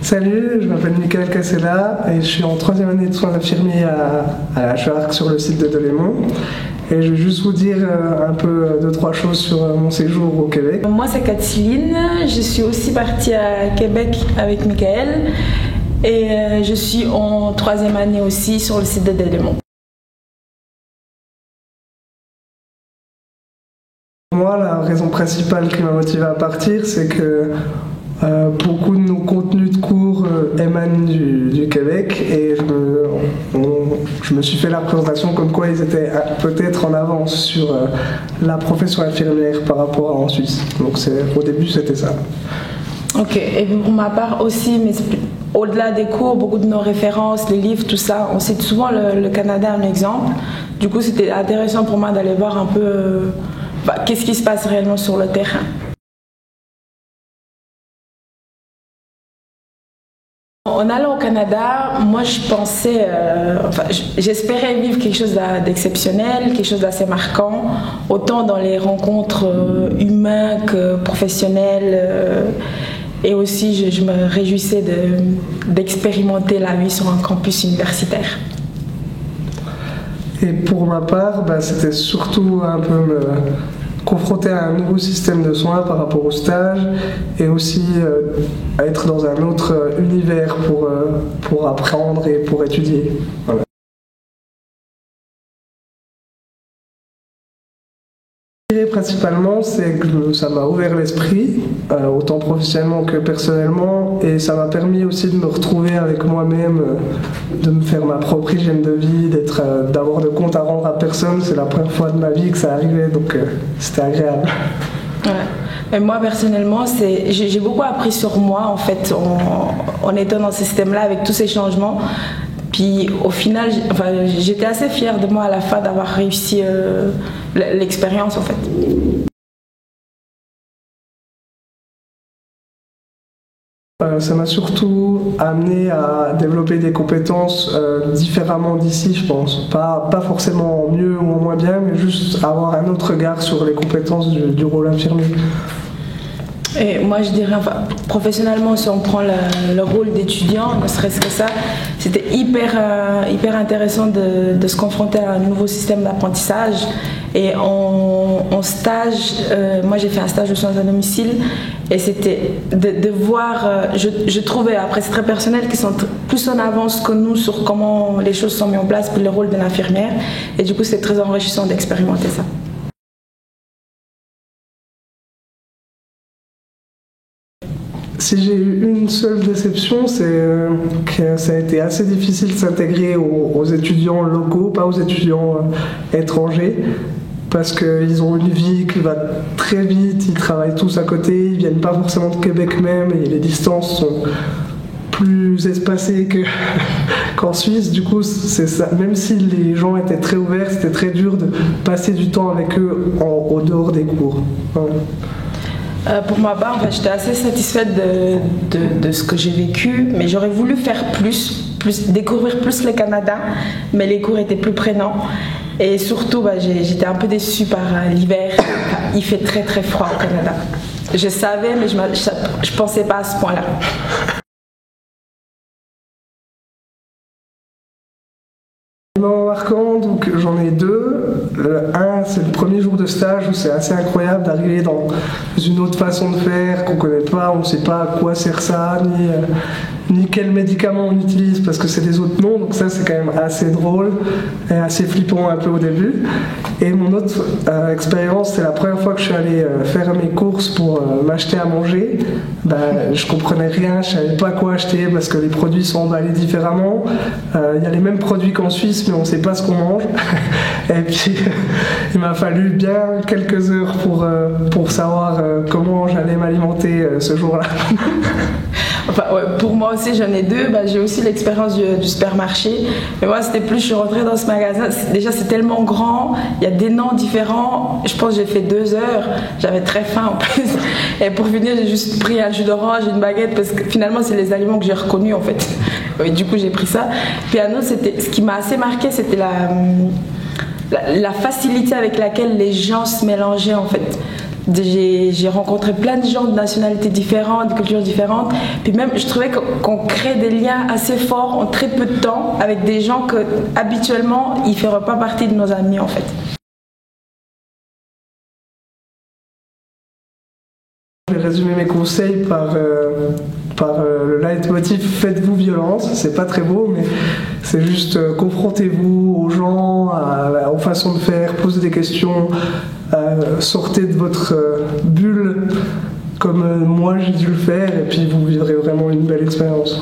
Salut, je m'appelle Michael Cassella et je suis en 3e année de soins infirmiers à la Charque sur le site de Delémont. Et je vais juste vous dire un peu 2-3 choses sur mon séjour au Québec. Moi c'est Catherine, je suis aussi partie à Québec avec Michael et je suis en 3e année aussi sur le site de Delémont. Moi, la raison principale qui m'a motivé à partir, c'est que beaucoup de nos contenus de cours émanent du Québec et je me suis fait la représentation comme quoi ils étaient peut-être en avance sur la profession infirmière par rapport à en Suisse. Donc au début c'était ça. Ok, et pour ma part aussi, mais au-delà des cours, beaucoup de nos références, les livres, tout ça, on cite souvent le Canada en exemple. Du coup c'était intéressant pour moi d'aller voir un peu qu'est-ce qui se passe réellement sur le terrain. En allant au Canada, moi je pensais, j'espérais vivre quelque chose d'exceptionnel, quelque chose d'assez marquant, autant dans les rencontres humaines que professionnelles. Et aussi je me réjouissais d'expérimenter la vie sur un campus universitaire. Et pour ma part, c'était surtout un peu me confronter à un nouveau système de soins par rapport au stage et aussi être dans un autre univers pour apprendre et pour étudier. Voilà. Principalement, c'est que ça m'a ouvert l'esprit, autant professionnellement que personnellement, et ça m'a permis aussi de me retrouver avec moi-même, de me faire ma propre hygiène de vie, d'avoir de compte à rendre à personne. C'est la première fois de ma vie que ça arrivait, donc c'était agréable. Ouais. Et moi personnellement, j'ai beaucoup appris sur moi en fait, en étant dans ce système-là avec tous ces changements. Puis au final, j'étais assez fière de moi à la fin d'avoir réussi l'expérience en fait. Ça m'a surtout amené à développer des compétences différemment d'ici, je pense. Pas forcément en mieux ou en moins bien, mais juste avoir un autre regard sur les compétences du rôle infirmier. Et moi je dirais, professionnellement, si on prend le rôle d'étudiant, ne serait-ce que ça, c'était hyper intéressant de se confronter à un nouveau système d'apprentissage. Et en stage, moi j'ai fait un stage de soins à domicile et c'était de voir, je trouvais, après c'est très personnel, qu'ils sont plus en avance que nous sur comment les choses sont mises en place pour le rôle de l'infirmière. Et du coup c'est très enrichissant d'expérimenter ça. Si j'ai eu une seule déception, c'est que ça a été assez difficile de s'intégrer aux étudiants locaux, pas aux étudiants étrangers, parce qu'ils ont une vie qui va très vite, ils travaillent tous à côté, ils viennent pas forcément de Québec même, et les distances sont plus espacées qu'en Suisse. Du coup, c'est ça. Même si les gens étaient très ouverts, c'était très dur de passer du temps avec eux au dehors des cours. Voilà. Pour ma part, j'étais assez satisfaite de ce que j'ai vécu, mais j'aurais voulu faire découvrir plus le Canada, mais les cours étaient plus prenants. Et surtout, j'étais un peu déçue par l'hiver. Il fait très très froid au Canada. Je savais, mais je pensais pas à ce point-là. Marquant, donc j'en ai deux. Un, c'est le premier jour de stage où c'est assez incroyable d'arriver dans une autre façon de faire qu'on connaît pas, on ne sait pas à quoi sert ça, ni quels médicaments on utilise parce que c'est des autres noms, donc ça c'est quand même assez drôle et assez flippant un peu au début. Et mon autre expérience, c'est la première fois que je suis allé faire mes courses pour m'acheter à manger. Je comprenais rien, je savais pas quoi acheter parce que les produits sont emballés différemment. Il y a les mêmes produits qu'en Suisse, mais on ne sait pas ce qu'on mange. Et puis il m'a fallu bien quelques heures pour savoir comment j'allais m'alimenter ce jour-là. Pour moi aussi j'en ai deux, j'ai aussi l'expérience du supermarché, mais moi c'était plus, je suis rentrée dans ce magasin, déjà c'est tellement grand, il y a des noms différents, je pense que j'ai fait 2 heures, j'avais très faim en plus, et pour finir j'ai juste pris un jus d'orange et une baguette parce que finalement c'est les aliments que j'ai reconnus en fait, et du coup j'ai pris ça. Puis un autre, ce qui m'a assez marqué, c'était la facilité avec laquelle les gens se mélangeaient en fait. J'ai rencontré plein de gens de nationalités différentes, de cultures différentes. Puis même, je trouvais qu'on crée des liens assez forts en très peu de temps avec des gens que habituellement ils ne feraient pas partie de nos amis en fait. Je vais résumer mes conseils par le leitmotiv faites-vous violence. C'est pas très beau, mais c'est juste confrontez-vous aux gens, aux façons de faire, posez des questions, sortez de votre bulle comme moi j'ai dû le faire, et puis vous vivrez vraiment une belle expérience.